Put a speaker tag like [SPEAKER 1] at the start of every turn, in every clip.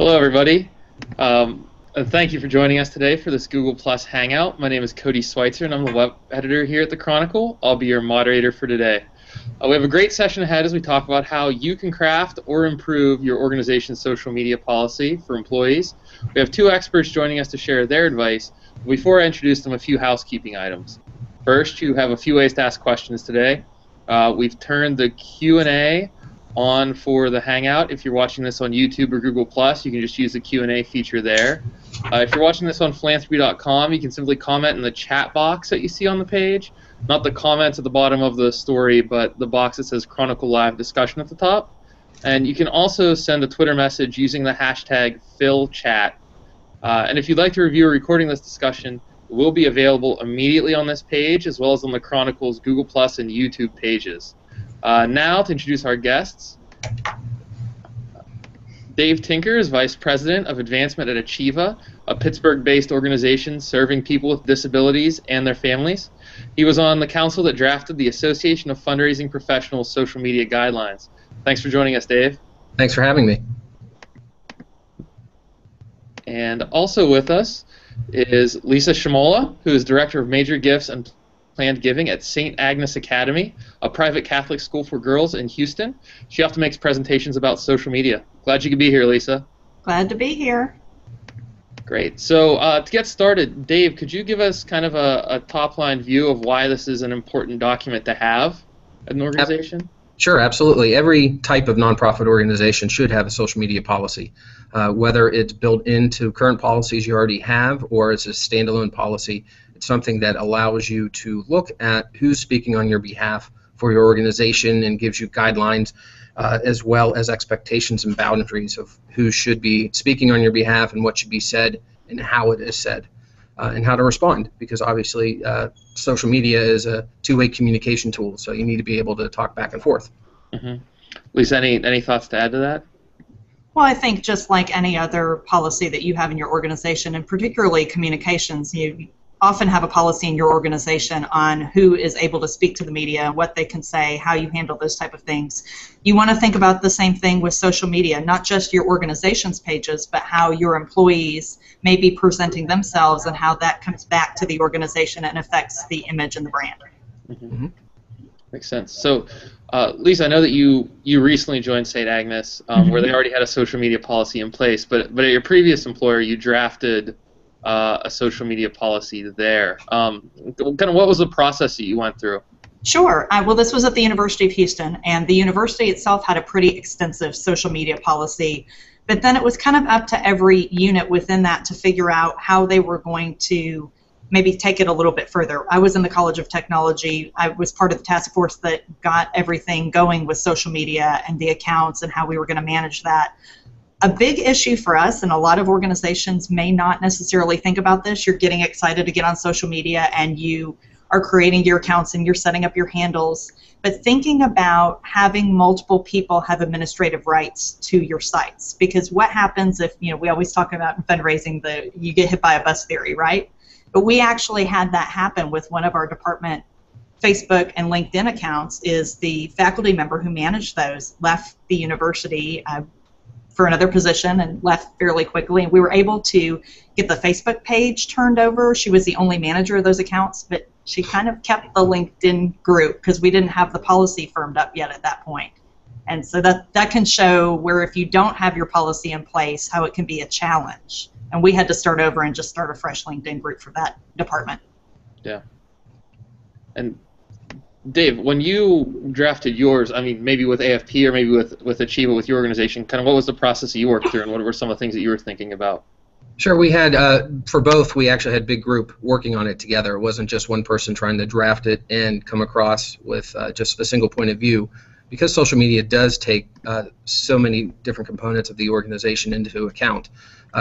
[SPEAKER 1] Hello, everybody. And thank you for joining us today for this Google Plus Hangout. My name is Cody Switzer, and I'm the web editor here at the Chronicle. I'll be your moderator for today. We have a great session ahead as we talk about how you can craft or improve your organization's social media policy for employees. We have two experts joining us to share their advice. Before I introduce them, a few housekeeping items. First, you have a few ways to ask questions today. We've turned the Q&A on for the Hangout. If you're watching this on YouTube or Google+, you can just use the Q&A feature there. If you're watching this on philanthropy.com, you can simply comment in the chat box that you see on the page. Not the comments at the bottom of the story, but the box that says Chronicle Live Discussion at the top. And you can also send a Twitter message using the hashtag #PhilChat. And if you'd like to review a recording of this discussion, it will be available immediately on this page, as well as on the Chronicle's Google+ and YouTube pages. Now, to introduce our guests, Dave Tinker is Vice President of Advancement at Achieva, a Pittsburgh-based organization serving people with disabilities and their families. He was on the council that drafted the Association of Fundraising Professionals social media guidelines. Thanks for joining us, Dave.
[SPEAKER 2] Thanks for having me.
[SPEAKER 1] And also with us is Lisa Shimola, who is Director of Major Gifts and Planned Giving at St. Agnes Academy, a private Catholic school for girls in Houston. She often makes presentations about social media. Glad you could be here, Lisa.
[SPEAKER 3] Glad to be here.
[SPEAKER 1] Great. So to get started, Dave, could you give us kind of a top-line view of why this is an important document to have at an organization?
[SPEAKER 2] Sure, absolutely. Every type of nonprofit organization should have a social media policy, whether it's built into current policies you already have or it's a standalone policy. It's something that allows you to look at who's speaking on your behalf for your organization and gives you guidelines as well as expectations and boundaries of who should be speaking on your behalf and what should be said and how it is said and how to respond, because obviously social media is a two-way communication tool, so you need to be able to talk back and forth.
[SPEAKER 1] Mm-hmm. Lisa, any thoughts to add to that?
[SPEAKER 3] Well, I think just like any other policy that you have in your organization, and particularly communications, you often have a policy in your organization on who is able to speak to the media, what they can say, how you handle those type of things. You want to think about the same thing with social media, not just your organization's pages, but how your employees may be presenting themselves and how that comes back to the organization and affects the image and the brand.
[SPEAKER 1] Mm-hmm. Makes sense. So, Lisa, I know that you recently joined St. Agnes, where they already had a social media policy in place, but at your previous employer, you drafted a social media policy there. Kind of what was the process that you went through?
[SPEAKER 3] Sure. Well, this was at the University of Houston, and the university itself had a pretty extensive social media policy, but then it was kind of up to every unit within that to figure out how they were going to maybe take it a little bit further. I was in the College of Technology. I was part of the task force that got everything going with social media and the accounts and how we were going to manage that. A big issue for us, and a lot of organizations may not necessarily think about this, you're getting excited to get on social media and you are creating your accounts and you're setting up your handles, but thinking about having multiple people have administrative rights to your sites. Because what happens if, we always talk about in fundraising, you get hit by a bus theory, right? But we actually had that happen with one of our department Facebook and LinkedIn accounts. Is the faculty member who managed those left the university for another position and left fairly quickly, and we were able to get the Facebook page turned over. She was the only manager of those accounts, but she kind of kept the LinkedIn group because we didn't have the policy firmed up yet at that point. And so that can show where if you don't have your policy in place, how it can be a challenge. And we had to start over and just start a fresh LinkedIn group for that department.
[SPEAKER 1] Yeah. And Dave, when you drafted yours, I mean, maybe with AFP or maybe with Achieva, with your organization, kind of what was the process that you worked through, and what were some of the things that you were thinking about?
[SPEAKER 2] Sure, we had, for both, we actually had a big group working on it together. It wasn't just one person trying to draft it and come across with just a single point of view. Because social media does take so many different components of the organization into account,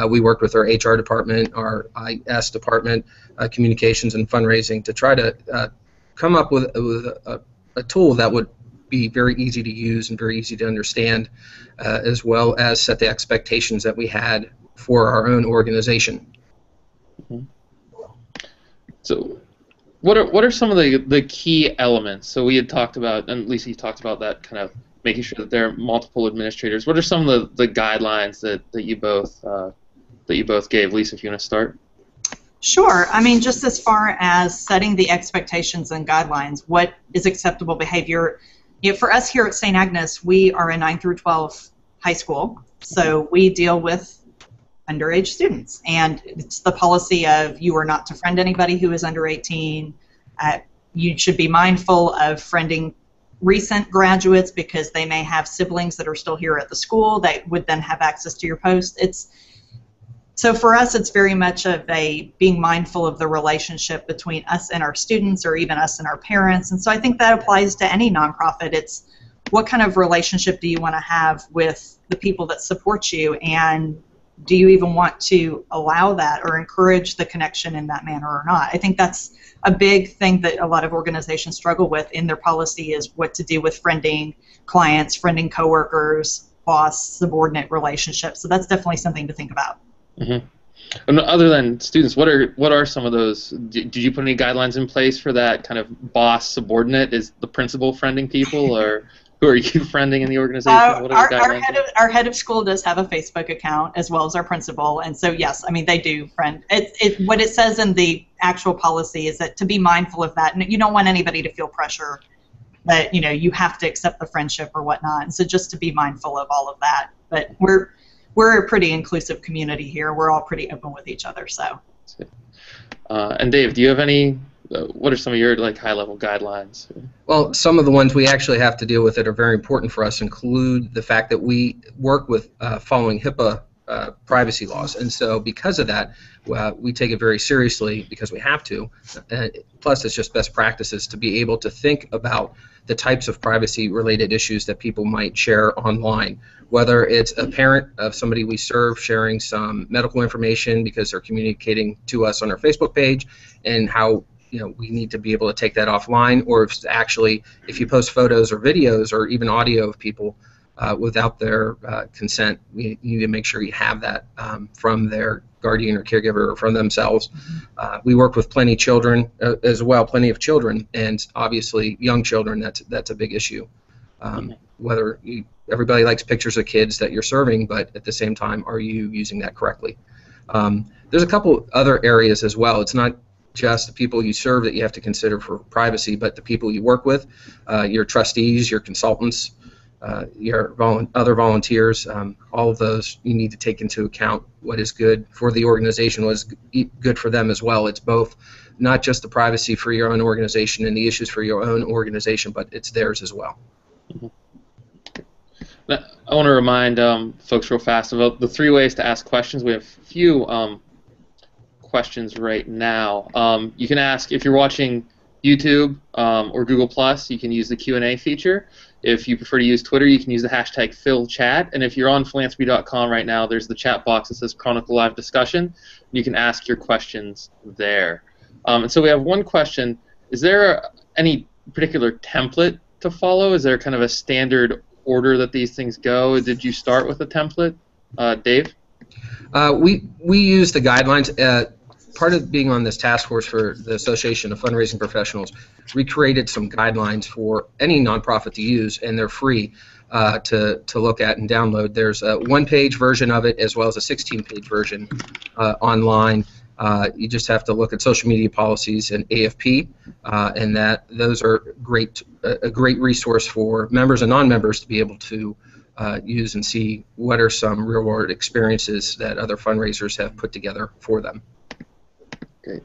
[SPEAKER 2] we worked with our HR department, our IS department, communications and fundraising, to try to come up with a tool that would be very easy to use and very easy to understand, as well as set the expectations that we had for our own organization.
[SPEAKER 1] Mm-hmm. So what are some of the key elements? So we had talked about, and Lisa, you talked about that kind of making sure that there are multiple administrators. What are some of the guidelines that you both gave? Lisa, if you want to start.
[SPEAKER 3] Sure. I mean, just as far as setting the expectations and guidelines, what is acceptable behavior? For us here at St. Agnes, we are a 9 through 12 high school, so we deal with underage students, and it's the policy of you are not to friend anybody who is under 18. You should be mindful of friending recent graduates because they may have siblings that are still here at the school that would then have access to your post. So for us, it's very much of a being mindful of the relationship between us and our students, or even us and our parents. And so I think that applies to any nonprofit. It's what kind of relationship do you want to have with the people that support you, and do you even want to allow that or encourage the connection in that manner or not? I think that's a big thing that a lot of organizations struggle with in their policy, is what to do with friending clients, friending coworkers, boss-subordinate relationships. So that's definitely something to think about.
[SPEAKER 1] Mm-hmm. And other than students, what are some of those? Did you put any guidelines in place for that kind of boss-subordinate? Is the principal friending people, or who are you friending in the organization?
[SPEAKER 3] Our head of school does have a Facebook account, as well as our principal, and so yes, I mean, they do friend. What it says in the actual policy is that to be mindful of that, and you don't want anybody to feel pressure that you have to accept the friendship or whatnot, and so just to be mindful of all of that. But we're a pretty inclusive community here. We're all pretty open with each other. So.
[SPEAKER 1] And Dave, do you have any? What are some of your high-level guidelines?
[SPEAKER 2] Well, some of the ones we actually have to deal with that are very important for us include the fact that we work with following HIPAA privacy laws, and so because of that, we take it very seriously because we have to. Plus, it's just best practices to be able to think about the types of privacy-related issues that people might share online, whether it's a parent of somebody we serve sharing some medical information because they're communicating to us on our Facebook page, and how we need to be able to take that offline, or if you post photos or videos or even audio of people without their consent, we need to make sure you have that from their guardian or caregiver or from themselves. We work with plenty of children, and obviously young children. That's a big issue. Whether everybody likes pictures of kids that you're serving, but at the same time, are you using that correctly? There's a couple other areas as well. It's not just the people you serve that you have to consider for privacy, but the people you work with, your trustees, your consultants, your other volunteers, all of those you need to take into account what is good for the organization, what is good for them as well. It's both, not just the privacy for your own organization and the issues for your own organization, but it's theirs as well.
[SPEAKER 1] Mm-hmm. I want to remind folks real fast about the 3 ways to ask questions. We have a few questions right now. You can ask, if you're watching YouTube or Google+, you can use the Q&A feature. If you prefer to use Twitter, you can use the hashtag #PhilChat. And if you're on philanthropy.com right now, there's the chat box that says Chronicle Live Discussion. You can ask your questions there. And so we have one question. Is there any particular template to follow? Is there kind of a standard order that these things go? Did you start with a template, Dave?
[SPEAKER 2] We use the guidelines. Part of being on this task force for the Association of Fundraising Professionals, we created some guidelines for any nonprofit to use, and they're free to look at and download. There's a 1-page version of it as well as a 16-page version online. You just have to look at social media policies and AFP, and those are a great resource for members and non-members to be able to use and see what are some real-world experiences that other fundraisers have put together for them.
[SPEAKER 1] Great.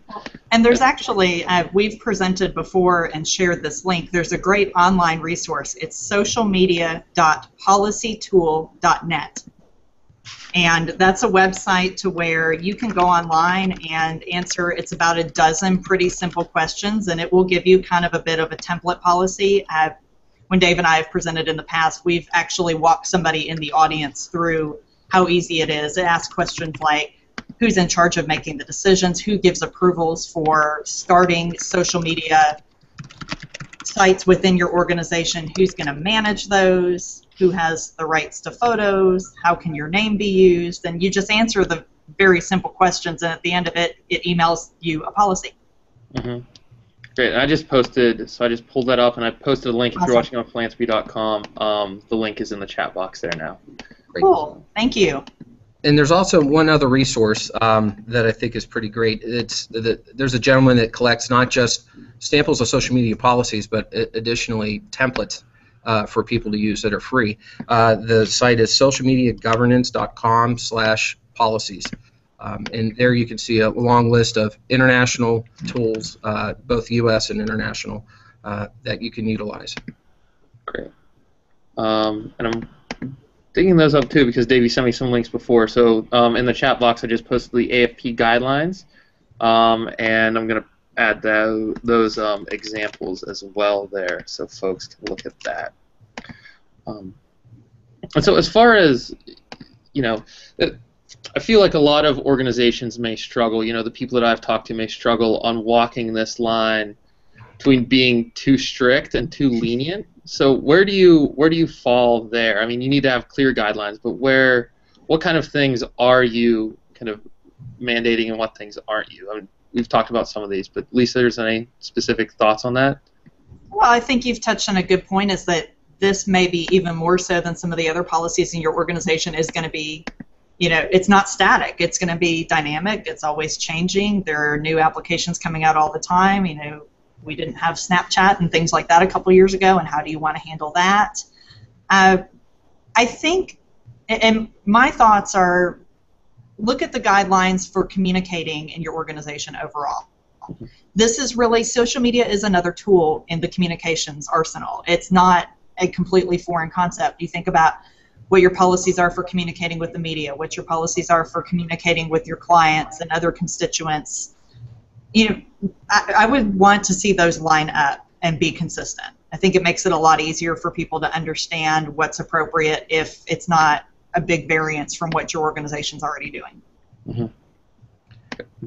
[SPEAKER 3] And there's actually, we've presented before and shared this link. There's a great online resource. It's socialmedia.policytool.net. And that's a website to where you can go online and answer, it's about a dozen pretty simple questions, and it will give you kind of a bit of a template policy. When Dave and I have presented in the past, we've actually walked somebody in the audience through how easy it is. It asks questions like, who's in charge of making the decisions, who gives approvals for starting social media sites within your organization, who's going to manage those, who has the rights to photos, how can your name be used, and you just answer the very simple questions, and at the end of it, it emails you a policy.
[SPEAKER 1] Mm-hmm. Great. And I just posted, so I just pulled that up, and I posted a link. If you're watching on philanthropy.com, the link is in the chat box there now.
[SPEAKER 2] Great.
[SPEAKER 3] Cool. Thank you.
[SPEAKER 2] And there's also one other resource that I think is pretty great. There's a gentleman that collects not just samples of social media policies, but additionally templates for people to use that are free. The site is socialmediagovernance.com/policies. And there you can see a long list of international tools, both U.S. and international, that you can utilize.
[SPEAKER 1] Great. And I'm digging those up too because Davey sent me some links before. So in the chat box, I just posted the AFP guidelines, and I'm going to add those examples as well there, so folks can look at that. And so as far as, you know, I feel like a lot of organizations may struggle, you know, the people that I've talked to may struggle on walking this line between being too strict and too lenient. So where do you fall there? I mean, you need to have clear guidelines, but what kind of things are you kind of mandating and what things aren't you? I mean, we've talked about some of these, but Lisa, there's any specific thoughts on that?
[SPEAKER 3] Well, I think you've touched on a good point, is that this may be even more so than some of the other policies in your organization is going to be, you know, it's not static. It's going to be dynamic. It's always changing. There are new applications coming out all the time. You know, we didn't have Snapchat and things like that a couple years ago, and how do you want to handle that? I think, and my thoughts are, look at the guidelines for communicating in your organization overall. This is really, social media is another tool in the communications arsenal. It's not a completely foreign concept. You think about what your policies are for communicating with the media, what your policies are for communicating with your clients and other constituents. You know, I would want to see those line up and be consistent. I think it makes it a lot easier for people to understand what's appropriate if it's not a big variance from what your organization's already doing.
[SPEAKER 1] Mm-hmm.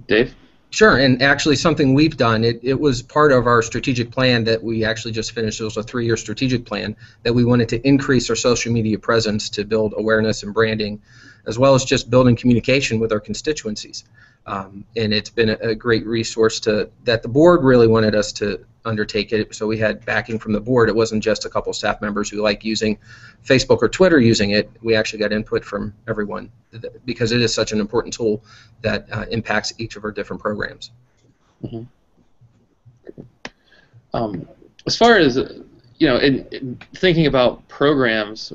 [SPEAKER 1] Dave?
[SPEAKER 2] Sure, and actually something we've done, it was part of our strategic plan that we actually just finished. It was a 3-year strategic plan that we wanted to increase our social media presence to build awareness and branding, as well as just building communication with our constituencies. And it's been a great resource that the board really wanted us to undertake it, so we had backing from the board. It wasn't just a couple staff members who like using Facebook or Twitter using it. We actually got input from everyone because it is such an important tool that impacts each of our different programs.
[SPEAKER 1] Mm-hmm. As far as, you know, in thinking about programs,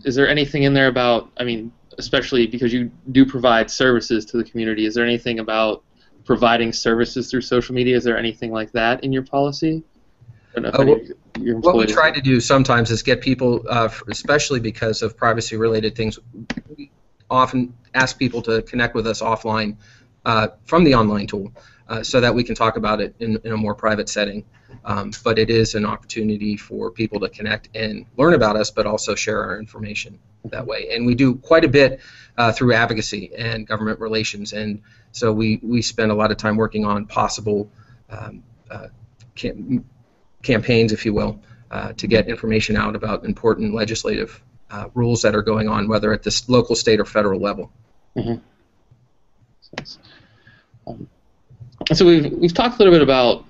[SPEAKER 1] is there anything in there about, I mean, especially because you do provide services to the community, is there anything about providing services through social media? Is there anything like that in your policy? I don't know if
[SPEAKER 2] what we try to do sometimes is get people, especially because of privacy-related things, we often ask people to connect with us offline from the online tool so that we can talk about it in a more private setting. But it is an opportunity for people to connect and learn about us, but also share our information that way. And we do quite a bit through advocacy and government relations, and so we spend a lot of time working on possible campaigns, if you will, to get information out about important legislative rules that are going on, whether at the local, state, or federal level.
[SPEAKER 1] Mm-hmm. So we've talked a little bit about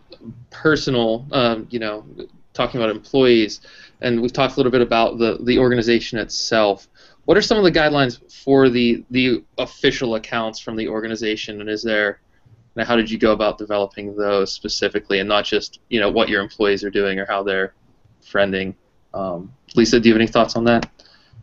[SPEAKER 1] personal, you know, talking about employees, and we've talked a little bit about the organization itself. What are some of the guidelines for the official accounts from the organization, and is there, and how did you go about developing those specifically, and not just, you know, what your employees are doing or how they're friending? Lisa, do you have any thoughts on that?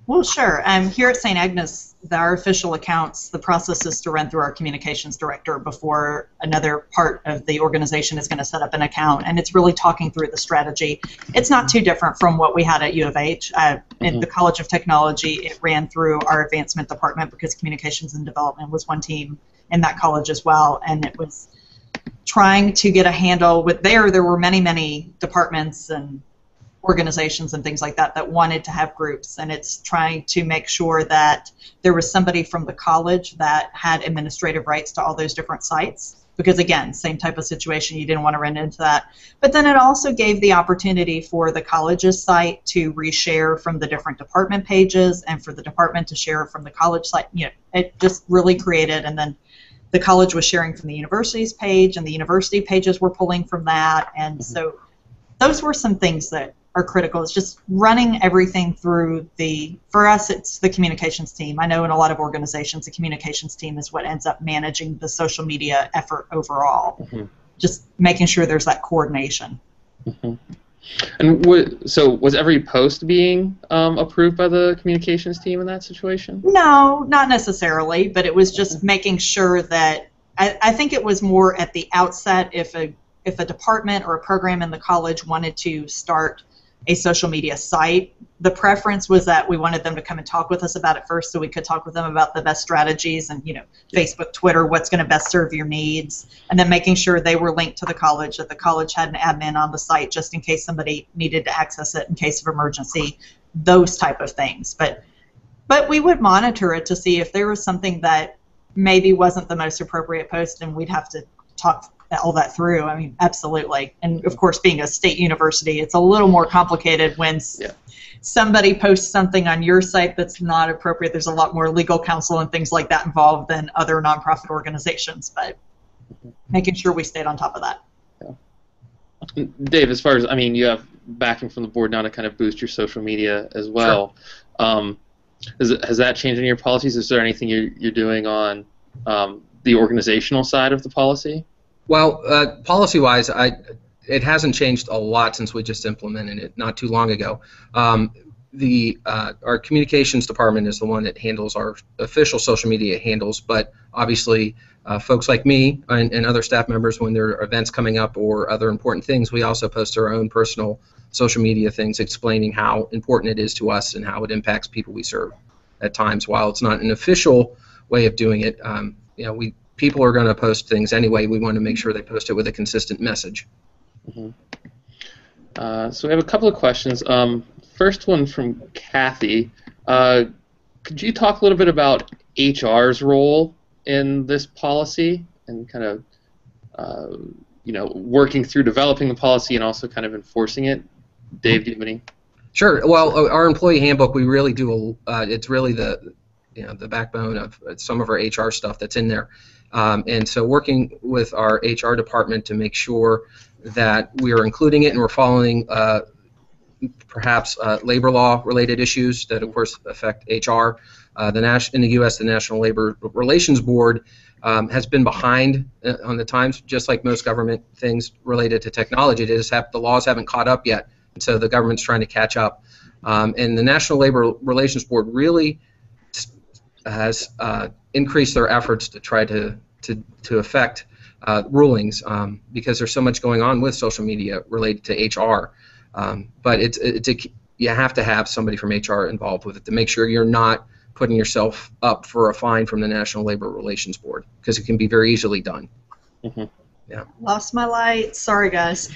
[SPEAKER 3] Well, sure. Here at St. Agnes, our official accounts, the process is to run through our communications director before another part of the organization is going to set up an account, and it's really talking through the strategy. It's not too different from what we had at U of H. In the College of Technology, it ran through our advancement department because communications and development was one team in that college as well, and it was trying to get a handle with there were many departments and organizations and things like that that wanted to have groups, and it's trying to make sure that there was somebody from the college that had administrative rights to all those different sites, because again, same type of situation, you didn't want to run into that. But then it also gave the opportunity for the college's site to reshare from the different department pages, and for the department to share from the college site. You know, it just really created, and then the college was sharing from the university's page, and the university pages were pulling from that. And so those were some things that are critical. It's just running everything through for us, it's the communications team. I know in a lot of organizations, the communications team is what ends up managing the social media effort overall. Just making sure there's that coordination.
[SPEAKER 1] And so was every post being approved by the communications team in that situation?
[SPEAKER 3] No, not necessarily, but it was just making sure that, I think it was more at the outset, if a department or a program in the college wanted to start a social media site, the preference was that we wanted them to come and talk with us about it first, so we could talk with them about the best strategies and, Facebook, Twitter, what's going to best serve your needs, and then making sure they were linked to the college, that the college had an admin on the site just in case somebody needed to access it in case of emergency, those type of things. But we would monitor it to see if there was something that maybe wasn't the most appropriate post, and we'd have to talk all that through. I mean, absolutely. And of course, being a state university, it's a little more complicated when somebody posts something on your site that's not appropriate. There's a lot more legal counsel and things like that involved than other nonprofit organizations, but making sure we stayed on top of that.
[SPEAKER 1] Dave, as far as, you have backing from the board now to kind of boost your social media as well. Sure. Has that changed any of your policies? Is there anything you're doing on the organizational side of the policy?
[SPEAKER 2] Well, policy-wise, it hasn't changed a lot since we just implemented it not too long ago. Our communications department is the one that handles our official social media handles, but obviously folks like me and other staff members, when there are events coming up or other important things, we also post our own personal social media things explaining how important it is to us and how it impacts people we serve at times. While it's not an official way of doing it, people are going to post things anyway. We want to make sure they post it with a consistent message.
[SPEAKER 1] So we have a couple of questions. First one from Kathy. Could you talk a little bit about HR's role in this policy and kind of, working through developing the policy and also kind of enforcing it? Dave, do you have any?
[SPEAKER 2] Sure. Well, our employee handbook, we really do. It's really the backbone of some of our HR stuff that's in there. And so working with our HR department to make sure that we are including it and we're following perhaps labor law related issues that of course affect HR. In the U.S., the National Labor Relations Board has been behind on the times, just like most government things related to technology. The laws haven't caught up yet, and so the government's trying to catch up. And the National Labor Relations Board really has increased their efforts to try to affect rulings because there's so much going on with social media related to HR. But you have to have somebody from HR involved with it to make sure you're not putting yourself up for a fine from the National Labor Relations Board, because it can be very easily done. Yeah.
[SPEAKER 3] Lost my light. Sorry, guys.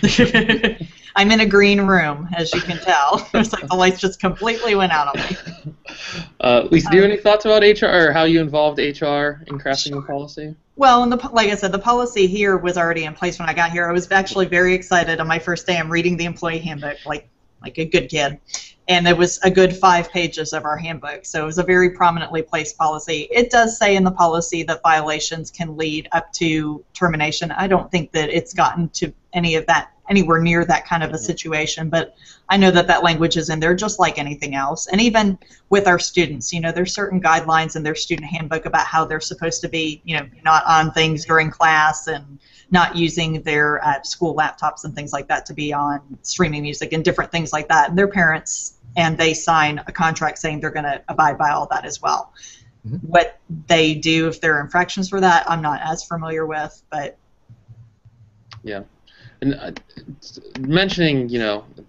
[SPEAKER 3] I'm in a green room, as you can tell. It's like the lights just completely went out on me.
[SPEAKER 1] Lisa, do you have any thoughts about HR or how you involved HR in crafting the policy?
[SPEAKER 3] Well, like I said, the policy here was already in place when I got here. I was actually very excited on my first day. I'm reading the employee handbook like a good kid. And it was a good 5 pages of our handbook. So it was a very prominently placed policy. It does say in the policy that violations can lead up to termination. I don't think that it's gotten to anywhere near that kind of a situation, but I know that language is in there just like anything else. And even with our students, there's certain guidelines in their student handbook about how they're supposed to be, not on things during class and not using their school laptops and things like that to be on streaming music and different things like that. And their parents, and they sign a contract saying they're going to abide by all that as well. What they do if there are infractions for that, I'm not as familiar with, but
[SPEAKER 1] yeah. And mentioning,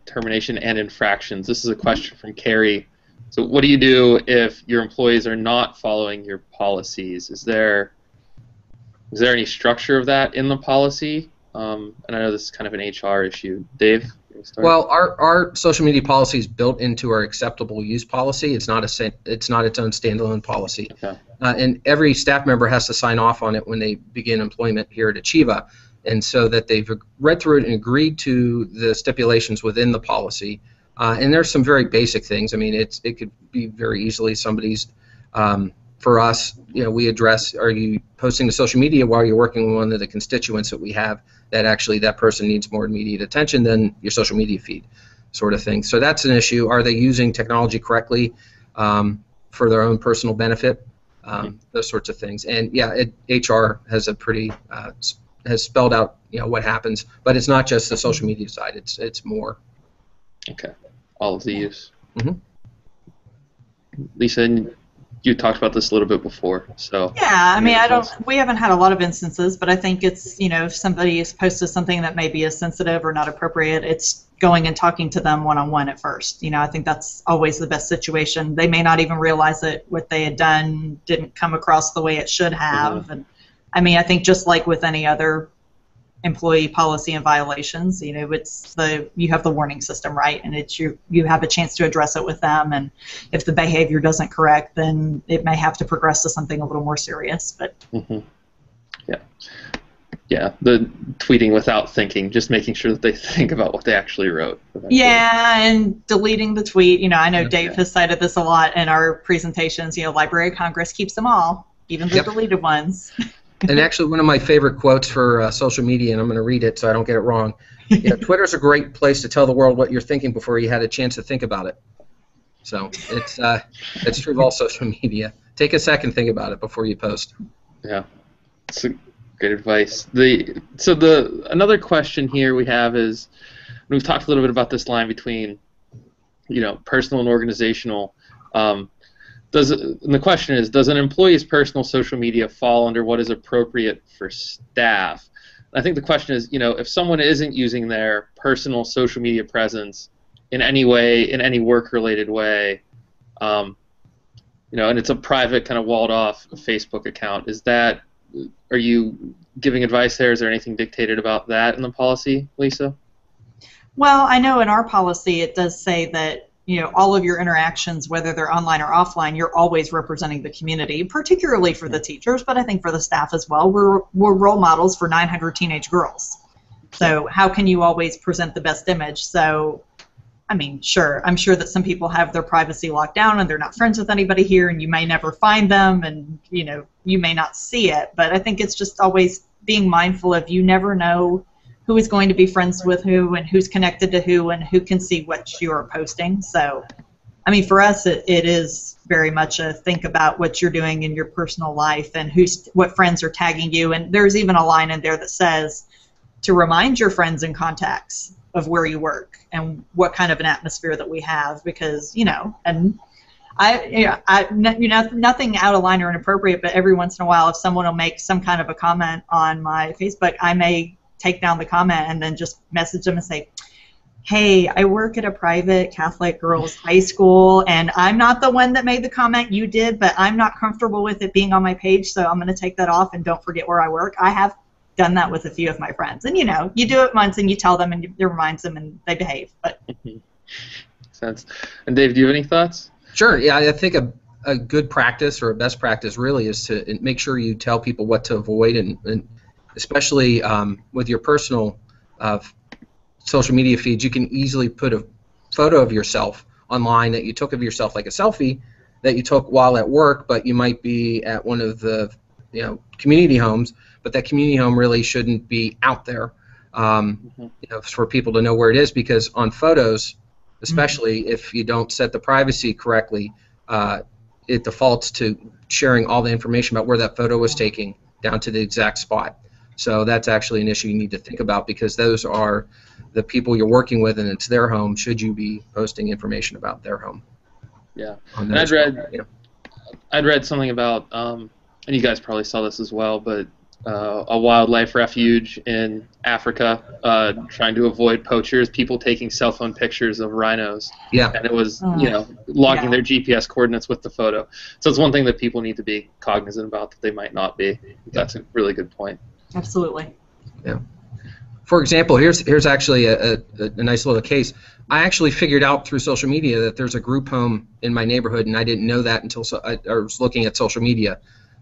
[SPEAKER 1] termination and infractions, this is a question from Carrie. So what do you do if your employees are not following your policies? Is there any structure of that in the policy? And I know this is kind of an HR issue. Dave?
[SPEAKER 2] Well, our social media policy is built into our acceptable use policy. It's not its own standalone policy.
[SPEAKER 1] Okay.
[SPEAKER 2] And every staff member has to sign off on it when they begin employment here at Achieva, and so that they've read through it and agreed to the stipulations within the policy. And there's some very basic things. I mean, it could be very easily somebody's for us, we address, are you posting to social media while you're working with one of the constituents that we have that actually that person needs more immediate attention than your social media feed, sort of thing. So that's an issue. Are they using technology correctly for their own personal benefit? Those sorts of things. And yeah, HR has a pretty has spelled out what happens, but it's not just the social media side. It's more.
[SPEAKER 1] Okay, all of the use.
[SPEAKER 2] Mm-hmm.
[SPEAKER 1] Lisa, you talked about this a little bit before, so.
[SPEAKER 3] Yeah, I mean, we haven't had a lot of instances, but I think it's, if somebody has posted something that maybe is sensitive or not appropriate, it's going and talking to them one-on-one at first. I think that's always the best situation. They may not even realize that what they had done didn't come across the way it should have. Mm-hmm. And I mean, I think just like with any other employee policy and violations, it's you have the warning system, right? And it's you have a chance to address it with them, and if the behavior doesn't correct, then it may have to progress to something a little more serious. But
[SPEAKER 1] mm-hmm. Yeah, the tweeting without thinking, just making sure that they think about what they actually wrote.
[SPEAKER 3] Yeah, and deleting the tweet. I know Dave has cited this a lot in our presentations. Library of Congress keeps them all, even the deleted ones.
[SPEAKER 2] And actually, one of my favorite quotes for social media, and I'm going to read it so I don't get it wrong. Twitter's a great place to tell the world what you're thinking before you had a chance to think about it. So it's true of all social media. Take a second, think about it before you post.
[SPEAKER 1] Yeah, that's good advice. Another question here we have is, we've talked a little bit about this line between, personal and organizational. And the question is, does an employee's personal social media fall under what is appropriate for staff? I think the question is, if someone isn't using their personal social media presence in any way, in any work-related way, and it's a private kind of walled-off Facebook account, are you giving advice there? Is there anything dictated about that in the policy, Lisa?
[SPEAKER 3] Well, I know in our policy it does say that all of your interactions, whether they're online or offline, you're always representing the community, particularly for the teachers, but I think for the staff as well. We're role models for 900 teenage girls. So how can you always present the best image? So, I mean, sure, I'm sure that some people have their privacy locked down and they're not friends with anybody here, and you may never find them, and, you may not see it. But I think it's just always being mindful of, you never know who is going to be friends with who, and who's connected to who, and who can see what you are posting. So, I mean, for us, it is very much a think about what you're doing in your personal life and what friends are tagging you. And there's even a line in there that says to remind your friends and contacts of where you work and what kind of an atmosphere that we have, because, and nothing out of line or inappropriate, but every once in a while, if someone will make some kind of a comment on my Facebook, I may take down the comment and then just message them and say, hey, I work at a private Catholic girls' high school, and I'm not the one that made the comment, you did, but I'm not comfortable with it being on my page, so I'm going to take that off, and don't forget where I work. I have done that with a few of my friends. And, you do it once, and you tell them, and it reminds them, and they behave. But
[SPEAKER 1] Makes sense. And Dave, do you have any thoughts?
[SPEAKER 2] Sure. Yeah, I think a good practice, or a best practice really, is to make sure you tell people what to avoid, and especially with your personal social media feeds, you can easily put a photo of yourself online that you took of yourself, like a selfie that you took while at work, but you might be at one of the community homes, but that community home really shouldn't be out there for people to know where it is, because on photos, especially if you don't set the privacy correctly, it defaults to sharing all the information about where that photo was taken down to the exact spot. So that's actually an issue you need to think about, because those are the people you're working with, and it's their home. Should you be posting information about their home?
[SPEAKER 1] Yeah, and I'd read something about, and you guys probably saw this as well, but a wildlife refuge in Africa trying to avoid poachers, people taking cell phone pictures of rhinos.
[SPEAKER 2] Yeah.
[SPEAKER 1] And it was, logging their GPS coordinates with the photo. So it's one thing that people need to be cognizant about that they might not be. That's a really good point.
[SPEAKER 3] Absolutely.
[SPEAKER 2] Yeah. For example, here's actually a nice little case. I actually figured out through social media that there's a group home in my neighborhood, and I didn't know that until I was looking at social media.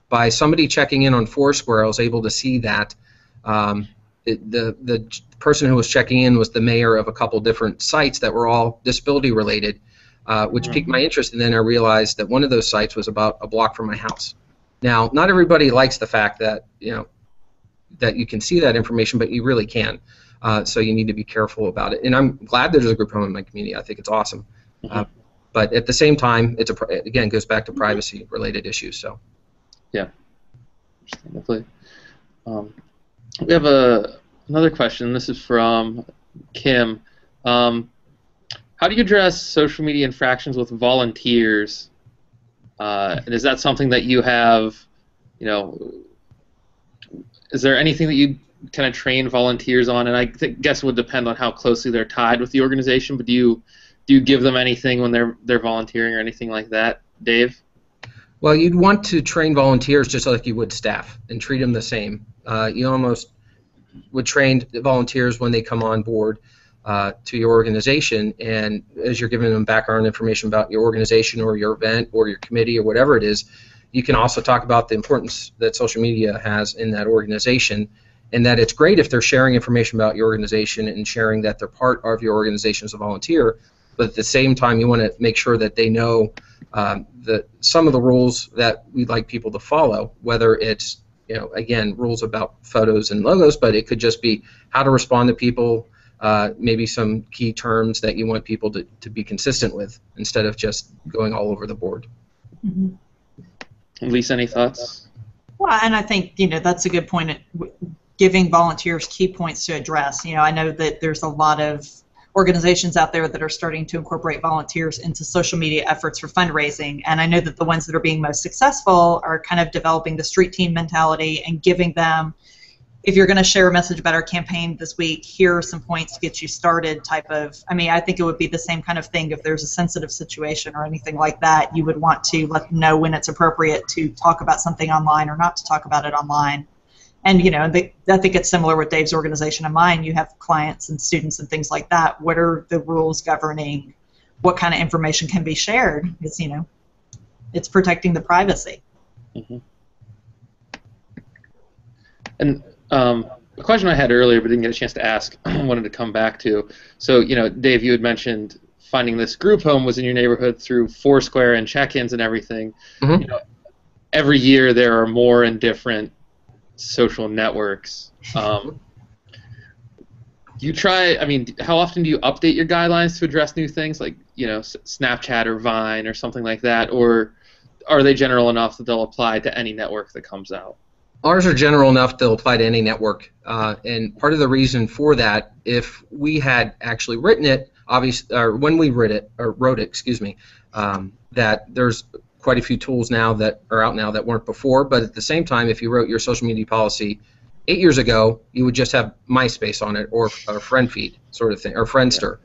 [SPEAKER 2] By somebody checking in on Foursquare, I was able to see that the person who was checking in was the mayor of a couple different sites that were all disability related, which piqued my interest, and then I realized that one of those sites was about a block from my house. Now, not everybody likes the fact that, that you can see that information, but you really can. So you need to be careful about it. And I'm glad there's a group home in my community. I think it's awesome. But at the same time, again, goes back to privacy-related issues. So.
[SPEAKER 1] Yeah, understandably. We have another question. This is from Kim. How do you address social media infractions with volunteers? And is that something that you have, is there anything that you kind of train volunteers on? And I guess it would depend on how closely they're tied with the organization, but do you give them anything when they're volunteering or anything like that, Dave?
[SPEAKER 2] Well, you'd want to train volunteers just like you would staff and treat them the same. You almost would train volunteers when they come on board to your organization, and as you're giving them background information about your organization or your event or your committee or whatever it is, you can also talk about the importance that social media has in that organization, and that it's great if they're sharing information about your organization and sharing that they're part of your organization as a volunteer, but at the same time you want to make sure that they know some of the rules that we'd like people to follow, whether it's, again, rules about photos and logos, but it could just be how to respond to people, maybe some key terms that you want people to be consistent with instead of just going all over the board.
[SPEAKER 1] Lisa, any thoughts?
[SPEAKER 3] Well, and I think, that's a good point at giving volunteers key points to address. I know that there's a lot of organizations out there that are starting to incorporate volunteers into social media efforts for fundraising, and I know that the ones that are being most successful are kind of developing the street team mentality and giving them, if you're going to share a message about our campaign this week, here are some points to get you started type of, I think it would be the same kind of thing if there's a sensitive situation or anything like that. You would want to let them know when it's appropriate to talk about something online or not to talk about it online. And, I think it's similar with Dave's organization and mine. You have clients and students and things like that. What are the rules governing what kind of information can be shared? It's, it's protecting the privacy.
[SPEAKER 1] And a question I had earlier but didn't get a chance to ask, I wanted to come back to. So, Dave, you had mentioned finding this group home was in your neighborhood through Foursquare and check-ins and everything. Every year there are more and different social networks. You try, how often do you update your guidelines to address new things like, Snapchat or Vine or something like that, or are they general enough that they'll apply to any network that comes out?
[SPEAKER 2] Ours are general enough to apply to any network, and part of the reason for that, if we had actually written it, or when we wrote it, that there's quite a few tools now that are out now that weren't before, but at the same time, if you wrote your social media policy 8 years ago, you would just have MySpace on it or friend feed sort of thing, or Friendster.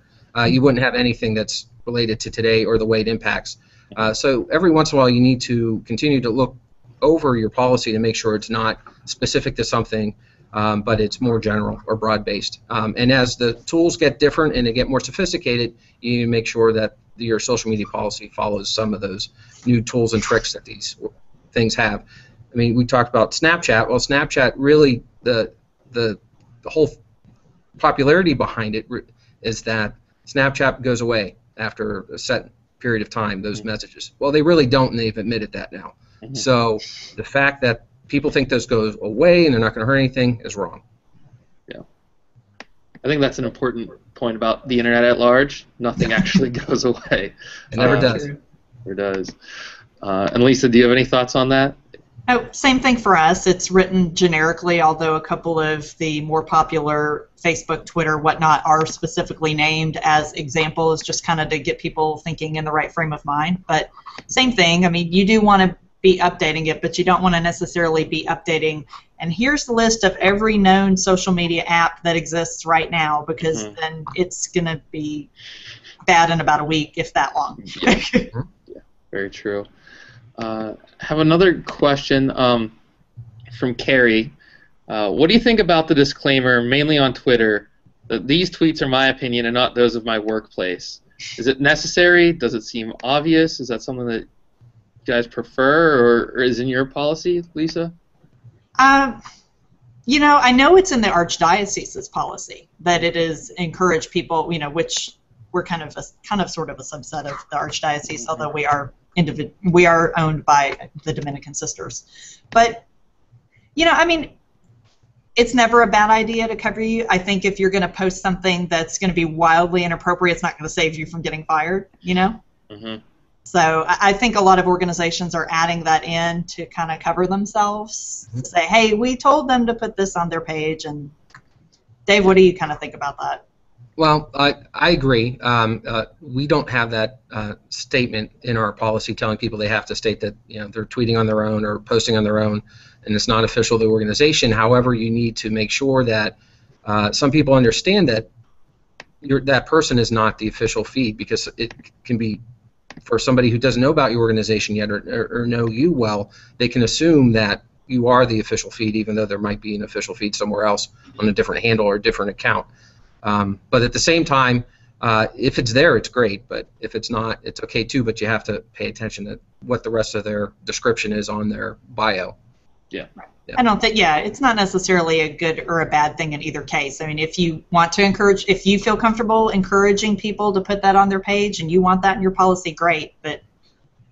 [SPEAKER 2] You wouldn't have anything that's related to today or the way it impacts. So every once in a while you need to continue to look over your policy to make sure it's not specific to something, but it's more general or broad-based. And as the tools get different and they get more sophisticated, you need to make sure that your social media policy follows some of those new tools and tricks that these things have. We talked about Snapchat. Well, Snapchat really, the whole popularity behind it is that Snapchat goes away after a set period of time, those messages. Well, they really don't, and they've admitted that now. So the fact that people think those go away and they're not going to hurt anything is wrong.
[SPEAKER 1] Yeah. I think that's an important point about the internet at large. Nothing actually goes away.
[SPEAKER 2] It never does.
[SPEAKER 1] Never does. And Lisa, do you have any thoughts on that?
[SPEAKER 3] Oh, same thing for us. It's written generically, although a couple of the more popular Facebook, Twitter, whatnot are specifically named as examples, just kind of to get people thinking in the right frame of mind. But same thing. You do want to be updating it, but you don't want to necessarily be updating, and here's the list of every known social media app that exists right now, because then it's going to be bad in about a week, if that long.
[SPEAKER 1] Yeah, very true. Have another question from Carrie. What do you think about the disclaimer, mainly on Twitter, that these tweets are my opinion and not those of my workplace? Is it necessary? Does it seem obvious? Is that something that you guys prefer, or is in your policy, Lisa?
[SPEAKER 3] I know it's in the Archdiocese's policy that it is encourage people, which we're kind of sort of a subset of the Archdiocese, although we are owned by the Dominican Sisters. But I mean, it's never a bad idea to cover you. I think if you're going to post something that's going to be wildly inappropriate, it's not going to save you from getting fired.
[SPEAKER 1] Mm-hmm.
[SPEAKER 3] So I think a lot of organizations are adding that in to kind of cover themselves, to say, hey, we told them to put this on their page. And Dave, what do you kind of think about that?
[SPEAKER 2] Well, I agree. We don't have that statement in our policy telling people they have to state that they're tweeting on their own or posting on their own, and it's not official to the organization. However, you need to make sure that some people understand that that person is not the official feed, because it can be, for somebody who doesn't know about your organization yet or know you well, they can assume that you are the official feed, even though there might be an official feed somewhere else on a different handle or a different account. But at the same time, if it's there, it's great. But if it's not, it's okay too. But you have to pay attention to what the rest of their description is on their bio.
[SPEAKER 1] Yeah.
[SPEAKER 2] Yeah.
[SPEAKER 3] I don't think, it's not necessarily a good or a bad thing in either case. I mean, if you want to encourage, if you feel comfortable encouraging people to put that on their page and you want that in your policy, great. But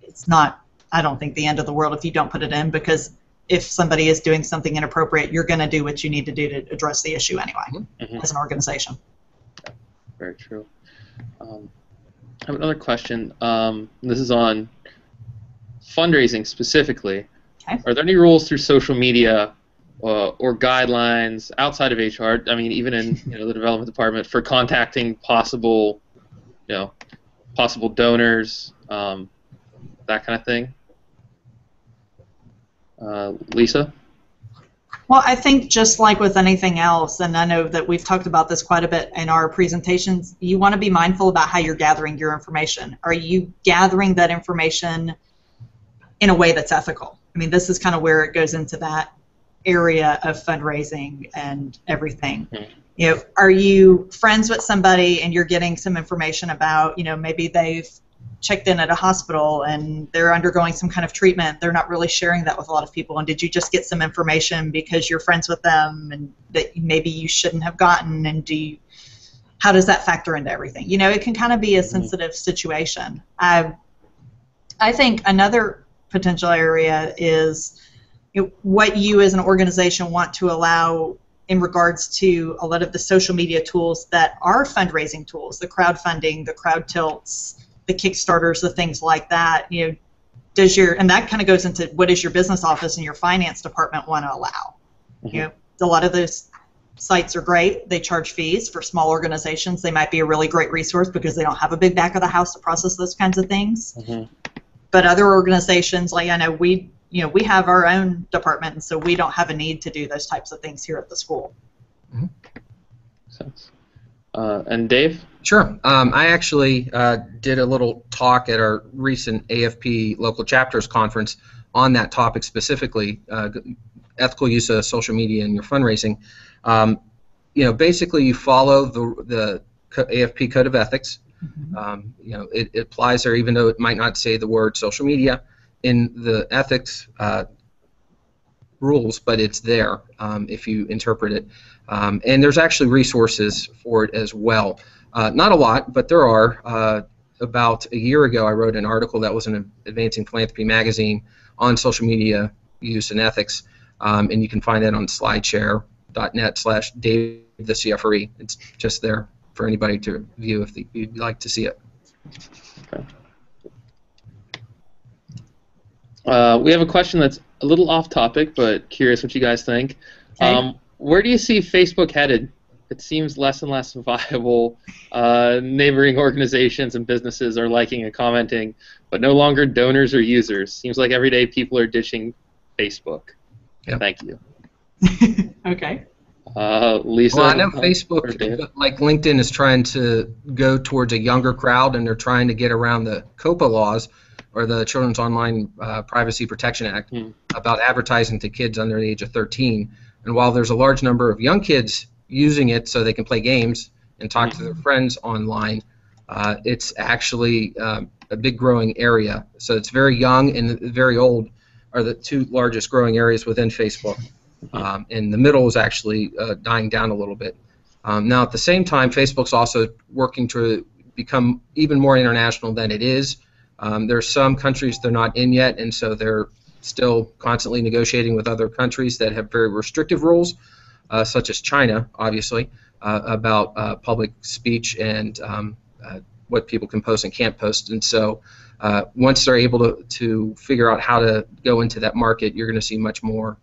[SPEAKER 3] it's not, I don't think, the end of the world if you don't put it in, because if somebody is doing something inappropriate, you're going to do what you need to do to address the issue anyway, as an organization.
[SPEAKER 1] Very true. I have another question. This is on fundraising specifically.
[SPEAKER 3] Okay.
[SPEAKER 1] Are there any rules through social media or guidelines outside of HR? I mean, even in the development department, for contacting possible donors, that kind of thing. Lisa?
[SPEAKER 3] Well, I think just like with anything else, and I know that we've talked about this quite a bit in our presentations, you want to be mindful about how you're gathering your information. Are you gathering that information in a way that's ethical? I mean, this is kind of where it goes into that area of fundraising and everything. Mm-hmm. Are you friends with somebody and you're getting some information about, maybe they've checked in at a hospital and they're undergoing some kind of treatment, they're not really sharing that with a lot of people, and did you just get some information because you're friends with them and that maybe you shouldn't have gotten, and how does that factor into everything? It can kind of be a sensitive situation. I think another potential area is what you as an organization want to allow in regards to a lot of the social media tools that are fundraising tools, the crowdfunding, the crowd tilts, the Kickstarters, the things like that. And that kind of goes into what does your business office and your finance department want to allow? Mm-hmm. A lot of those sites are great. They charge fees. For small organizations, they might be a really great resource because they don't have a big back of the house to process those kinds of things. Mm-hmm. But other organizations, like I know we have our own department, and so we don't have a need to do those types of things here at the school.
[SPEAKER 2] Mm-hmm.
[SPEAKER 1] Sense. And Dave?
[SPEAKER 2] Sure. I actually did a little talk at our recent AFP local chapters conference on that topic specifically, ethical use of social media in your fundraising. Basically you follow the AFP Code of Ethics. Mm-hmm. It applies there, even though it might not say the word social media in the ethics rules, but it's there if you interpret it. And there's actually resources for it as well. Not a lot, but there are. About a year ago, I wrote an article that was in Advancing Philanthropy magazine on social media use and ethics, and you can find that on slideshare.net/DaveTheCFRE. It's just there for anybody to view if you'd like to see it.
[SPEAKER 1] Okay. We have a question that's a little off topic, but curious what you guys think. Okay. Where do you see Facebook headed? It seems less and less viable. Neighboring organizations and businesses are liking and commenting, but no longer donors or users. Seems like every day people are ditching Facebook. Yep. Thank you.
[SPEAKER 3] Okay.
[SPEAKER 1] Lisa?
[SPEAKER 2] Well, I know Facebook, like LinkedIn, is trying to go towards a younger crowd, and they're trying to get around the COPA laws, or the Children's Online Privacy Protection Act, about advertising to kids under the age of 13. And while there's a large number of young kids using it so they can play games and talk to their friends online, it's actually a big growing area. So it's very young and very old are the two largest growing areas within Facebook. And the middle is actually dying down a little bit. Now, at the same time, Facebook's also working to become even more international than it is. There are some countries they're not in yet, and so they're still constantly negotiating with other countries that have very restrictive rules, such as China, obviously, about public speech and what people can post and can't post. And so once they're able to figure out how to go into that market, you're going to see much more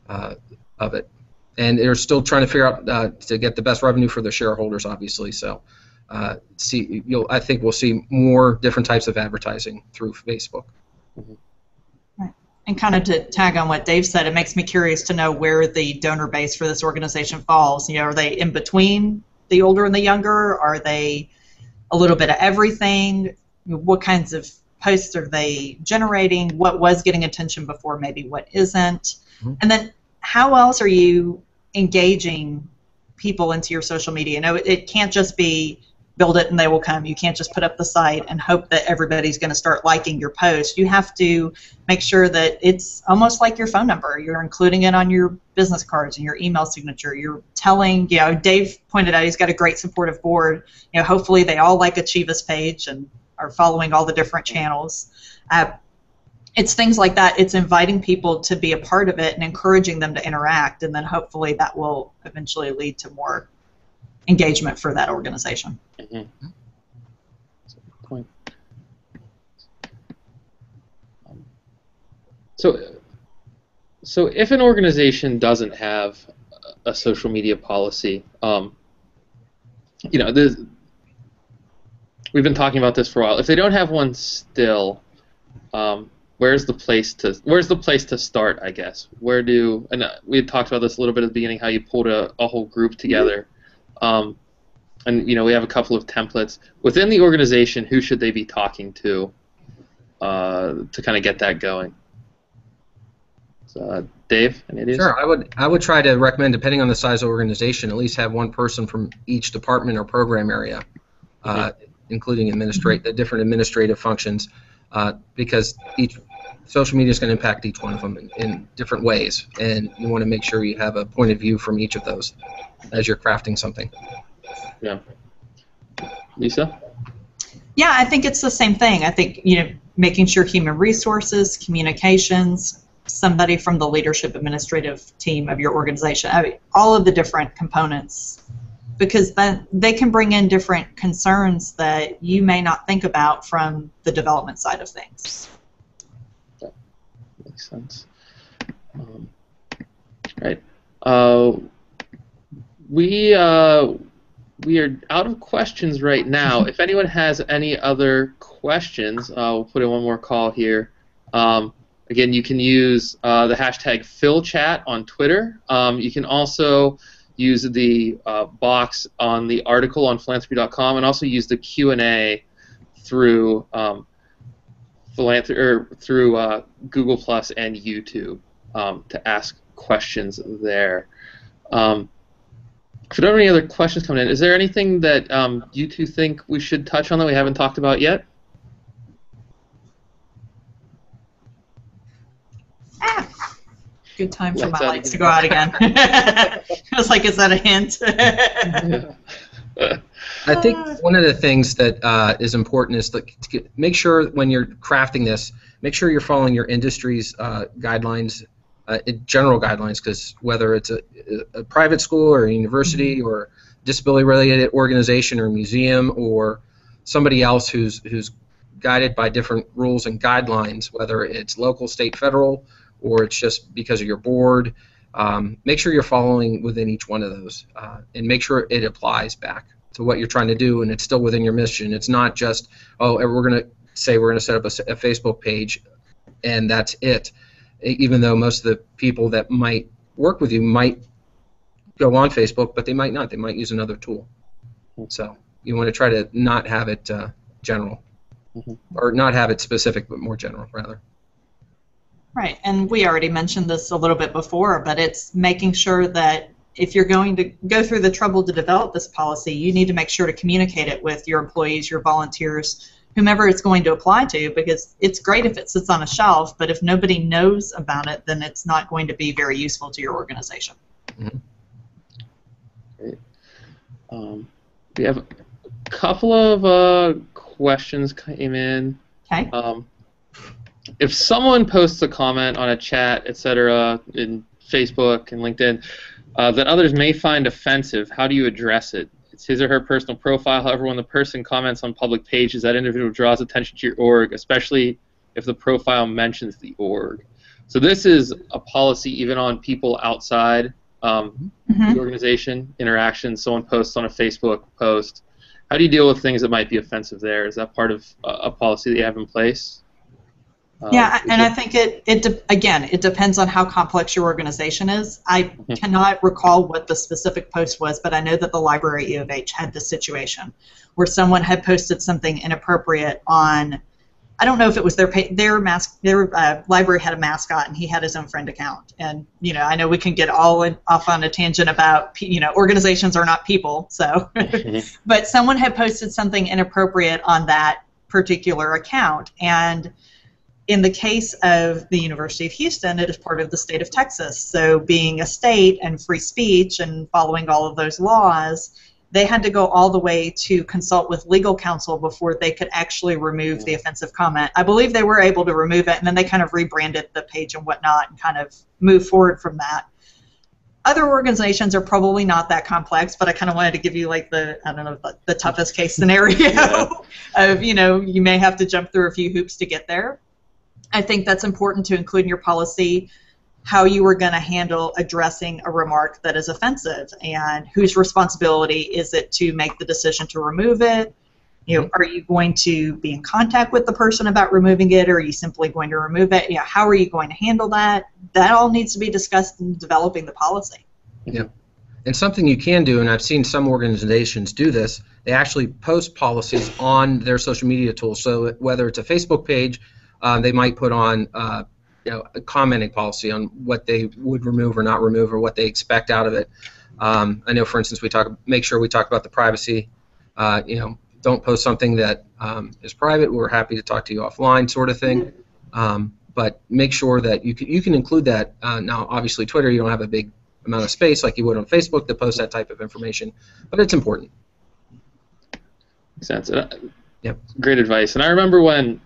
[SPEAKER 2] of it. And they're still trying to figure out to get the best revenue for their shareholders, obviously. So I think we'll see more different types of advertising through Facebook.
[SPEAKER 1] Mm-hmm.
[SPEAKER 3] Right. And kind of to tag on what Dave said, it makes me curious to know where the donor base for this organization falls. You know, are they in between the older and the younger? Are they a little bit of everything? What kinds of posts are they generating? What was getting attention before, maybe what isn't? Mm-hmm. And then how else are you engaging people into your social media? You know, it can't just be build it and they will come. You can't just put up the site and hope that everybody's going to start liking your post. You have to make sure that it's almost like your phone number. You're including it on your business cards and your email signature. You're telling, you know, Dave pointed out he's got a great supportive board. You know, hopefully they all like Achieva's page and are following all the different channels. It's things like that. It's inviting people to be a part of it and encouraging them to interact, and then hopefully that will eventually lead to more engagement for that organization.
[SPEAKER 1] Mm-hmm. That's a good point. So if an organization doesn't have a social media policy, you know, we've been talking about this for a while. If they don't have one still, where's the place to start, I guess? And we had talked about this a little bit at the beginning, how you pulled a whole group together. And you know, we have a couple of templates within the organization. Who should they be talking to kind of get that going? So, Dave, any ideas?
[SPEAKER 2] Sure. I would try to recommend, depending on the size of the organization, at least have one person from each department or program area, including the different administrative functions, because each social media is going to impact each one of them in different ways, and you want to make sure you have a point of view from each of those as you're crafting something.
[SPEAKER 1] Yeah. Lisa?
[SPEAKER 3] Yeah, I think it's the same thing. I think, you know, making sure human resources, communications, somebody from the leadership administrative team of your organization, I mean, all of the different components, because then they can bring in different concerns that you may not think about from the development side of things.
[SPEAKER 1] That makes sense. Right. We are out of questions right now. If anyone has any other questions, we'll put in one more call here. Again, you can use the hashtag #PhilChat on Twitter. You can also use the box on the article on philanthropy.com, and also use the Q&A through Google Plus and YouTube to ask questions there. If there are any other questions coming in, is there anything that you two think we should touch on that we haven't talked about yet?
[SPEAKER 3] Good time for my lights to go out again. I was like, is that a hint?
[SPEAKER 2] I think one of the things that is important is to make sure when you're crafting this, make sure you're following your industry's guidelines, general guidelines, because whether it's a private school or a university or disability-related organization or museum or somebody else who's guided by different rules and guidelines, whether it's local, state, federal, or it's just because of your board, make sure you're following within each one of those, and make sure it applies back to what you're trying to do, and it's still within your mission. It's not just, oh, we're going to set up a Facebook page, and that's it. Even though most of the people that might work with you might go on Facebook, but they might not. They might use another tool. So you want to try to not have it general, or not have it specific, but more general, rather.
[SPEAKER 3] Right, and we already mentioned this a little bit before, but it's making sure that if you're going to go through the trouble to develop this policy, you need to make sure to communicate it with your employees, your volunteers, whomever it's going to apply to, because it's great if it sits on a shelf, but if nobody knows about it, then it's not going to be very useful to your organization.
[SPEAKER 1] Great. We have couple of questions came in.
[SPEAKER 3] Okay.
[SPEAKER 1] If someone posts a comment on a chat, etc., in Facebook and LinkedIn, that others may find offensive, how do you address it? It's his or her personal profile. However, when the person comments on public pages, that individual draws attention to your org, especially if the profile mentions the org. So this is a policy even on people outside the organization, interactions. Someone posts on a Facebook post. How do you deal with things that might be offensive there? Is that part of a policy that you have in place?
[SPEAKER 3] Yeah, and I think it depends on how complex your organization is. I cannot recall what the specific post was, but I know that the library at U of H had this situation where someone had posted something inappropriate on, I don't know if it was their library had a mascot and he had his own friend account. And, I know we can get off on a tangent about, organizations are not people, so. But someone had posted something inappropriate on that particular account, and in the case of the University of Houston, it is part of the state of Texas. So being a state and free speech and following all of those laws, they had to go all the way to consult with legal counsel before they could actually remove the offensive comment. I believe they were able to remove it, and then they kind of rebranded the page and whatnot and kind of moved forward from that. Other organizations are probably not that complex, but I kind of wanted to give you like the toughest case scenario of, you may have to jump through a few hoops to get there. I think that's important to include in your policy how you are going to handle addressing a remark that is offensive and whose responsibility is it to make the decision to remove it. Are you going to be in contact with the person about removing it, or are you simply going to remove it? How are you going to handle that? That all needs to be discussed in developing the policy.
[SPEAKER 2] Yeah. And something you can do, and I've seen some organizations do this, they actually post policies on their social media tools. So whether it's a Facebook page, they might put on a commenting policy on what they would remove or not remove, or what they expect out of it. I know, for instance, make sure we talk about the privacy. Don't post something that is private. We're happy to talk to you offline, sort of thing. But make sure that you can include that. Now, obviously, Twitter, you don't have a big amount of space like you would on Facebook to post that type of information, but it's important.
[SPEAKER 1] Makes sense.
[SPEAKER 2] Yep.
[SPEAKER 1] Great advice. And I remember when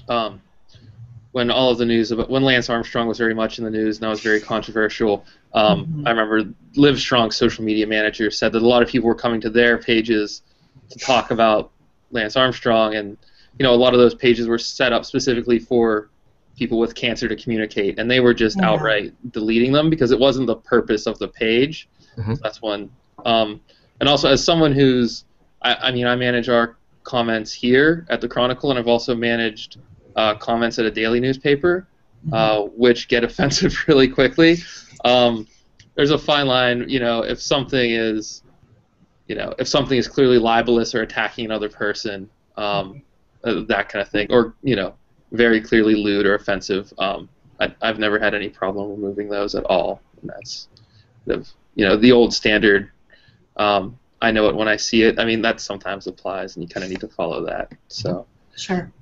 [SPEAKER 1] all of the news about when Lance Armstrong was very much in the news and that was very controversial, I remember Livestrong's social media manager said that a lot of people were coming to their pages to talk about Lance Armstrong, and a lot of those pages were set up specifically for people with cancer to communicate, and they were just outright deleting them because it wasn't the purpose of the page. So that's one. And also, as someone who's, I manage our comments here at the Chronicle, and I've also managed comments at a daily newspaper, which get offensive really quickly. There's a fine line, if something is clearly libelous or attacking another person, that kind of thing, or very clearly lewd or offensive. I've never had any problem removing those at all. And that's the old standard. I know it when I see it. I mean, that sometimes applies, and you kind of need to follow that. So
[SPEAKER 3] sure.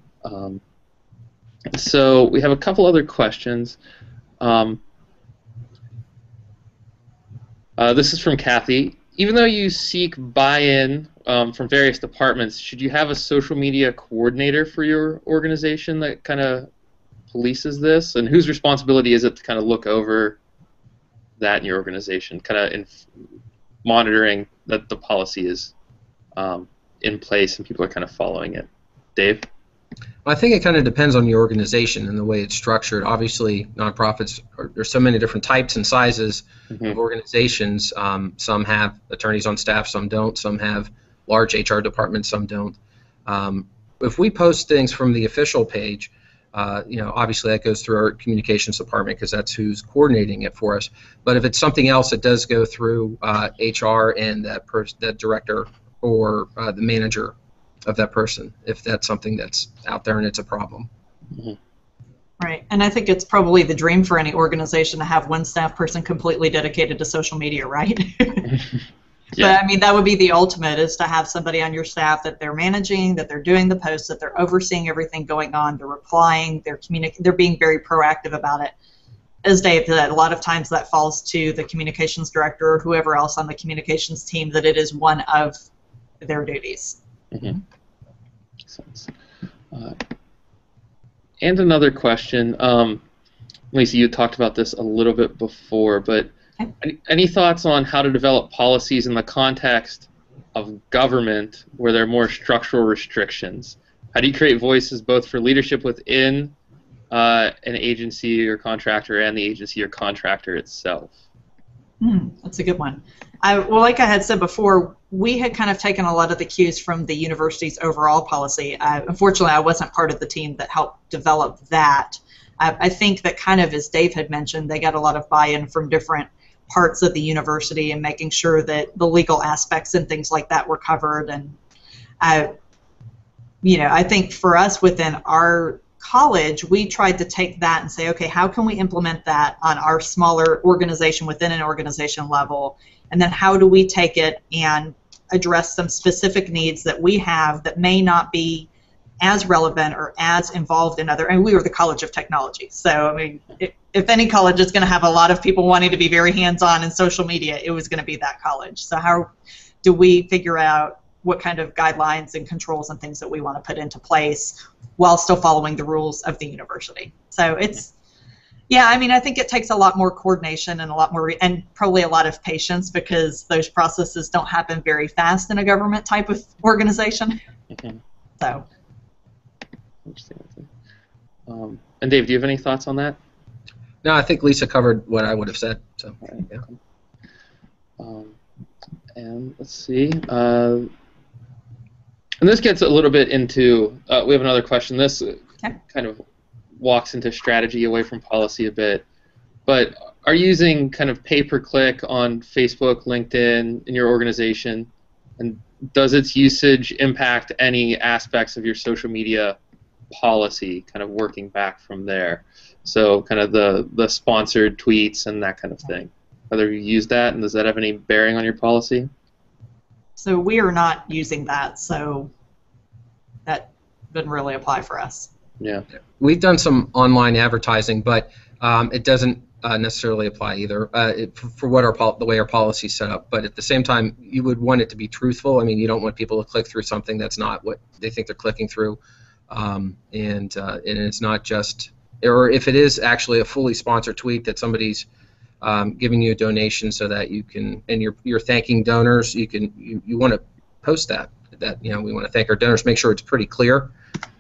[SPEAKER 1] So we have a couple other questions. This is from Kathy. Even though you seek buy-in from various departments, should you have a social media coordinator for your organization that kind of polices this? And whose responsibility is it to kind of look over that in your organization, kind of monitoring that the policy is in place and people are kind of following it? Dave?
[SPEAKER 2] Well, I think it kind of depends on your organization and the way it's structured. Obviously, nonprofits, there's so many different types and sizes of organizations. Some have attorneys on staff, some don't. Some have large HR departments, some don't. If we post things from the official page, obviously that goes through our communications department because that's who's coordinating it for us. But if it's something else, it does go through HR and that director or the manager of that person, if that's something that's out there and it's a problem.
[SPEAKER 3] Right, and I think it's probably the dream for any organization to have one staff person completely dedicated to social media, right? But I mean, that would be the ultimate, is to have somebody on your staff that they're managing, that they're doing the posts, that they're overseeing everything going on, they're replying, they're being very proactive about it. As Dave said, a lot of times that falls to the communications director or whoever else on the communications team, that it is one of their duties.
[SPEAKER 1] Mm-hmm. Makes sense. And another question, Lisa, you talked about this a little bit before, but any thoughts on how to develop policies in the context of government where there are more structural restrictions? How do you create voices both for leadership within an agency or contractor and the agency or contractor itself?
[SPEAKER 3] That's a good one. Well, like I had said before, we had kind of taken a lot of the cues from the university's overall policy. Unfortunately, I wasn't part of the team that helped develop that. I think that kind of, as Dave had mentioned, they got a lot of buy-in from different parts of the university and making sure that the legal aspects and things like that were covered. And I think for us within our college, we tried to take that and say, okay, how can we implement that on our smaller organization within an organization level? And then how do we take it and address some specific needs that we have that may not be as relevant or as involved in other, and we were the College of Technology. So, I mean, if any college is going to have a lot of people wanting to be very hands-on in social media, it was going to be that college. So how do we figure out what kind of guidelines and controls and things that we want to put into place while still following the rules of the university? So it's, yeah, I mean, I think it takes a lot more coordination and a lot more, and probably a lot of patience, because those processes don't happen very fast in a government type of organization. So.
[SPEAKER 1] And Dave, do you have any thoughts on that?
[SPEAKER 2] No, I think Lisa covered what I would have said. So, yeah.
[SPEAKER 1] And let's see. And this gets a little bit into, we have another question. This kind of walks into strategy away from policy a bit. But are you using kind of pay-per-click on Facebook, LinkedIn in your organization? And does its usage impact any aspects of your social media policy, kind of working back from there? So kind of the sponsored tweets and that kind of thing. Whether you use that, and does that have any bearing on your policy?
[SPEAKER 3] So we are not using that, so that doesn't really apply for us.
[SPEAKER 1] Yeah.
[SPEAKER 2] We've done some online advertising, but it doesn't necessarily apply either for what the way our policy is set up. But at the same time, you would want it to be truthful. I mean, you don't want people to click through something that's not what they think they're clicking through. And it's not just, or if it is actually a fully sponsored tweet that somebody's giving you a donation so that you can, and you're thanking donors, you want to post that we want to thank our donors, make sure it's pretty clear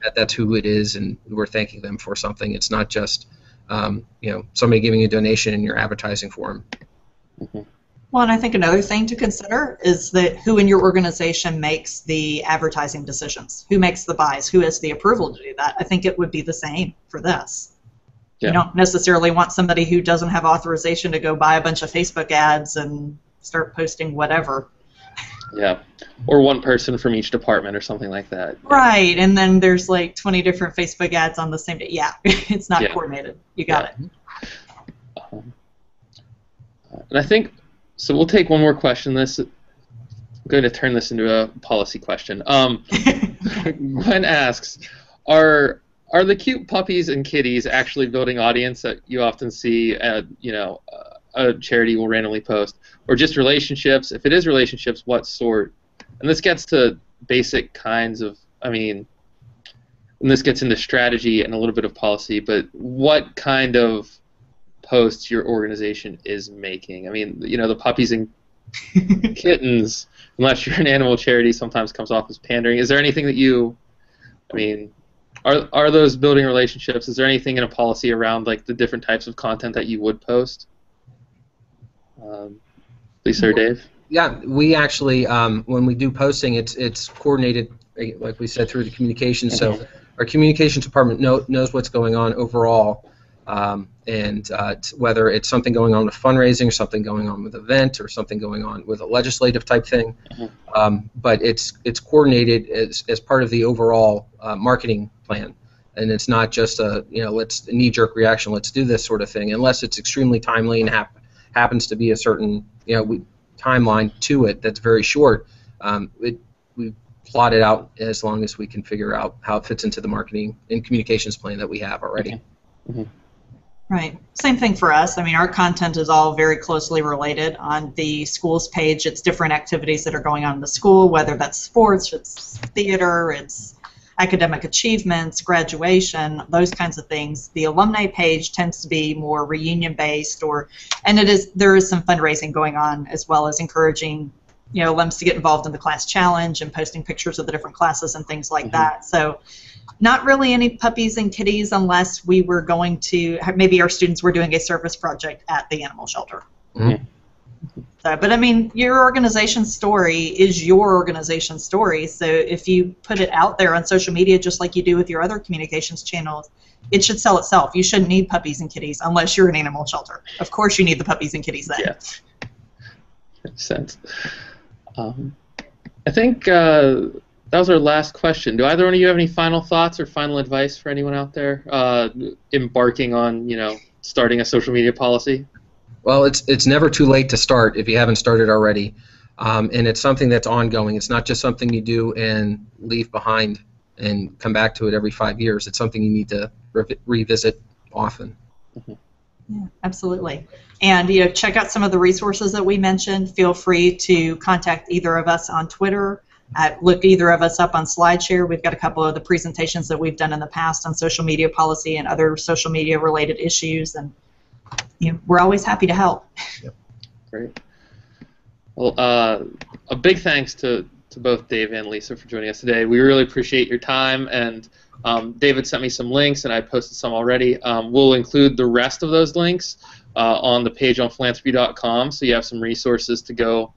[SPEAKER 2] that that's who it is and we're thanking them for something. It's not just somebody giving you a donation and you're advertising for them.
[SPEAKER 1] Mm-hmm.
[SPEAKER 3] Well, and I think another thing to consider is that who in your organization makes the advertising decisions, who makes the buys, who has the approval to do that. I think it would be the same for this. Yeah. You don't necessarily want somebody who doesn't have authorization to go buy a bunch of Facebook ads and start posting whatever.
[SPEAKER 1] Yeah, or one person from each department or something like that.
[SPEAKER 3] Right, and then there's like 20 different Facebook ads on the same day. Yeah, it's not coordinated. You got it.
[SPEAKER 1] And I think, so we'll take one more question. I'm going to turn this into a policy question. Gwen asks, are the cute puppies and kitties actually building audience that you often see at, a charity will randomly post, or just relationships? If it is relationships, what sort? And this gets to basic kinds of, and this gets into strategy and a little bit of policy, but what kind of posts your organization is making? The puppies and kittens, unless you're an animal charity, sometimes comes off as pandering. Is there anything that are those building relationships? Is there anything in a policy around like the different types of content that you would post? Lisa or Dave?
[SPEAKER 2] Yeah, we actually, when we do posting, it's coordinated, like we said, through the communications. So our communications department knows what's going on overall, and whether it's something going on with fundraising, or something going on with an event, or something going on with a legislative type thing. But it's coordinated as part of the overall marketing plan. And it's not just a knee-jerk reaction, let's do this sort of thing, unless it's extremely timely and happens to be a certain timeline to it that's very short. We plot it out as long as we can figure out how it fits into the marketing and communications plan that we have already.
[SPEAKER 3] Right. Same thing for us. I mean, our content is all very closely related. On the school's page, it's different activities that are going on in the school, whether that's sports, it's theater, it's academic achievements, graduation, those kinds of things. The alumni page tends to be more reunion-based, and there is some fundraising going on, as well as encouraging, alums to get involved in the class challenge and posting pictures of the different classes and things like that. So not really any puppies and kitties unless we were going to, maybe our students were doing a service project at the animal shelter.
[SPEAKER 2] Mm-hmm.
[SPEAKER 3] So, but I mean, your organization's story is your organization's story, so if you put it out there on social media just like you do with your other communications channels, it should sell itself. You shouldn't need puppies and kitties unless you're an animal shelter. Of course you need the puppies and kitties then.
[SPEAKER 1] Yeah. Makes sense. I think that was our last question. Do either one of you have any final thoughts or final advice for anyone out there embarking on, starting a social media policy?
[SPEAKER 2] Well, it's never too late to start if you haven't started already, and it's something that's ongoing. It's not just something you do and leave behind and come back to it every 5 years. It's something you need to revisit often.
[SPEAKER 3] Yeah, absolutely. And check out some of the resources that we mentioned. Feel free to contact either of us on Twitter. Look either of us up on SlideShare. We've got a couple of the presentations that we've done in the past on social media policy and other social media related issues, and we're always happy to help.
[SPEAKER 2] Yep.
[SPEAKER 1] Great. Well, a big thanks to both Dave and Lisa for joining us today. We really appreciate your time, and David sent me some links, and I posted some already. We'll include the rest of those links on the page on philanthropy.com, so you have some resources to go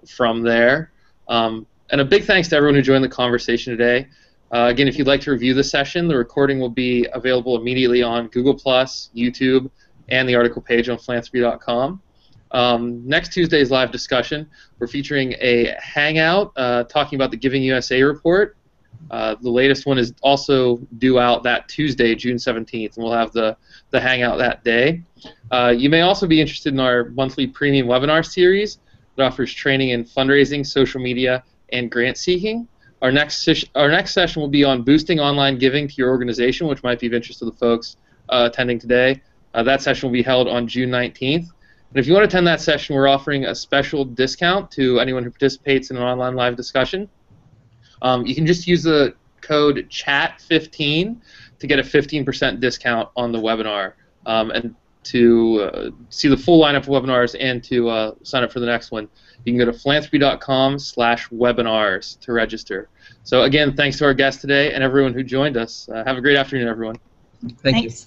[SPEAKER 1] from there. And a big thanks to everyone who joined the conversation today. Again, if you'd like to review the session, the recording will be available immediately on Google+, YouTube, and the article page on philanthropy.com. Next Tuesday's live discussion, we're featuring a hangout talking about the Giving USA report. The latest one is also due out that Tuesday, June 17th, and we'll have the hangout that day. You may also be interested in our monthly premium webinar series that offers training in fundraising, social media, and grant seeking. Our next session will be on boosting online giving to your organization, which might be of interest to the folks attending today. That session will be held on June 19th. And if you want to attend that session, we're offering a special discount to anyone who participates in an online live discussion. You can just use the code CHAT15 to get a 15% discount on the webinar. And to see the full lineup of webinars and to sign up for the next one, you can go to philanthropy.com/webinars to register. So again, thanks to our guests today and everyone who joined us. Have a great afternoon, everyone.
[SPEAKER 2] Thank you.
[SPEAKER 3] Thanks.